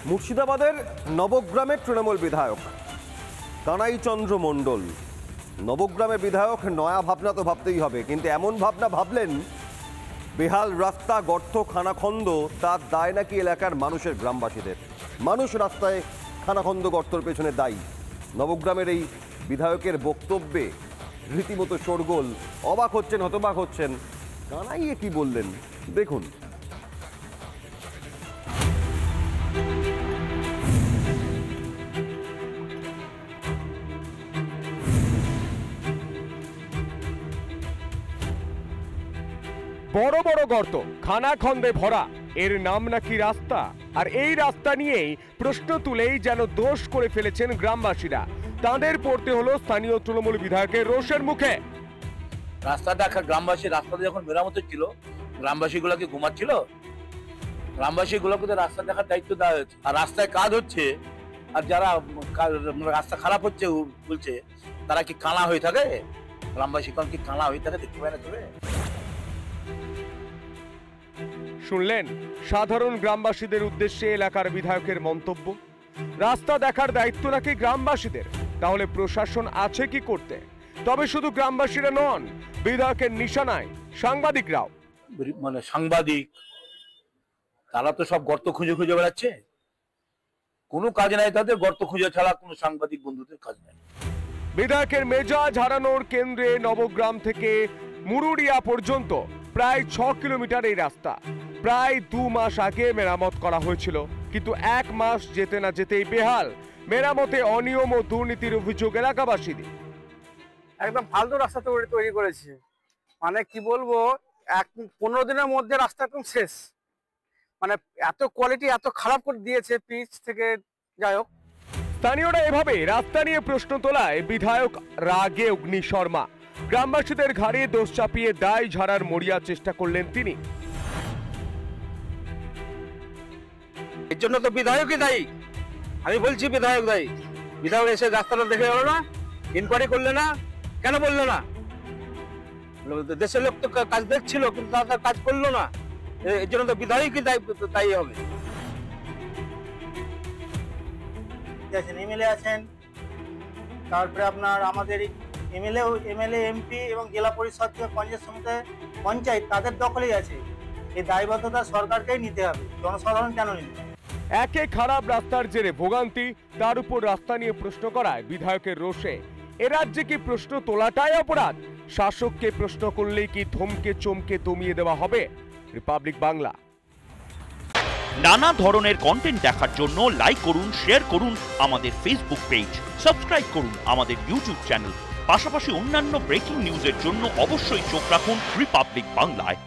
মুর্শিদাবাদের নবগ্রামের তৃণমূল বিধায়ক কানাই চন্দ্র মণ্ডল নবগ্রামের বিধায়ক নয়া ভাবনা তো ভাবতেই হবে, কিন্তু এমন ভাবনা ভাবলেন বেহাল রাস্তা, গর্ত, খানাখন্দ তার দায় নাকি এলাকার মানুষের, গ্রামবাসীদের। মানুষ রাস্তায় খানাখন্দ গর্তর পেছনে দায়ী। নবগ্রামের এই বিধায়কের বক্তব্যে রীতিমতো শোরগোল। অবাক হচ্ছেন, হতবাক হচ্ছেন। কানাইয়ে কি বললেন দেখুন। বড় বড় গর্ত, খানাখন্দে ভরা, এর নাম নাকি রাস্তা। আর এই রাস্তা নিয়েই প্রশ্ন তুলেই যেন দোষ করে ফেলেছেন গ্রামবাসীরা। তাদের পড়তে হলো স্থানীয় তৃণমূল বিধায়কের রোষের মুখে। রাস্তা দেখা, গ্রামবাসী রাস্তাতে যখন মেরামত ছিল, গ্রামবাসী গুলোকে ঘুমাচ্ছিল? গ্রামবাসী গুলোকে রাস্তা দেখার দায়িত্ব দেওয়া হয়েছে। আর রাস্তায় কাজ হচ্ছে, আর যারা রাস্তা খারাপ হচ্ছে বলছে, তারা কি কানা হয়ে থাকে? গ্রামবাসী কোন কি কানা হয়ে থাকে? দেখতে পায় না তবে? শুনলেন সাধারণ গ্রামবাসীদের উদ্দেশ্যে এলাকার বিধায়কের মন্তব্য। রাস্তা দেখার দায়িত্ব নাকি গ্রামবাসীদের। তাহলে প্রশাসন আছে কি করতে? তবে শুধু গ্রামবাসীরা নন, বিধায়কের নিশানায় সাংবাদিকরাও। মানে সাংবাদিক, তারা তো সব গর্ত খুঁজে খুঁজে বেড়াচ্ছে। কোনো কাজ নাই তাদের, গর্ত খুঁজে ছাড়া কোনো সাংবাদিক বন্ধুদের কাজ নাই। বিধায়কের মেজাজ হারানোর কেন্দ্রে নবগ্রাম থেকে মুরুড়িয়া পর্যন্ত প্রায় 6 কিলোমিটার এই রাস্তা। প্রায় 2 মাস আগে মেরামত করা হয়েছিল, কিন্তু 1 মাস যেতে না যেতেই বেহাল। মেরামতে অনিয়ম ও দুর্নীতির অভিযোগ এলাকাবাসীদের। একদম ফালতু রাস্তা তৈরি করেছে। মানে কি বলবো, 15 দিনের মধ্যে রাস্তা একদম শেষ। মানে এত কোয়ালিটি এত খারাপ করে দিয়েছে পিচ থেকে। যাই হোক, স্থানীয়রা এভাবে রাস্তা নিয়ে প্রশ্ন তোলায় বিধায়ক রাগে অগ্নিশর্মা। গ্রামবাসীদের ঘাড়ে দোষ চাপিয়ে দায় ঝাড়ার মরিয়া চেষ্টা করলেন তিনি। এর জন্য তো বিধায়কই দায়ী। আমি বলছি বিধায়ক দায়ী। বিধায়ক এসে রাস্তাটা দেখে গেল না, ইনকোয়ারি করলে না, কেন বললো না? দেশের লোক তো কাজ দেখছিল, কিন্তু তারা কাজ করলো না। এর জন্য তো বিধায়কই দায়ী হবে। এমএলএ আছেন, তারপরে আপনার আমাদের এমএলএ এমপি এবং জেলা পরিষদ পঞ্চায়েত সমিতি পঞ্চায়েত, তাদের দখলেই আছে। এই দায়বদ্ধতা সরকারকেই নিতে হবে, জনসাধারণ কেন নিবে? একে খারাপ রাস্তার জেরে ভোগান্তি, তার উপর রাস্তা নিয়ে প্রশ্ন করায় বিধায়কের রোষে। এ রাজ্যে কি প্রশ্ন তোলাটাই অপরাধ? শাসককে প্রশ্ন করলেই কি ধমকে চমকে দমিয়ে দেওয়া হবে? রিপাবলিক বাংলা। নানা ধরনের কন্টেন্ট দেখার জন্য লাইক করুন, শেয়ার করুন আমাদের ফেসবুক পেজ, সাবস্ক্রাইব করুন আমাদের ইউটিউব চ্যানেল। পাশাপাশি অন্যান্য ব্রেকিং নিউজের জন্য অবশ্যই চোখ রাখুন রিপাবলিক বাংলায়।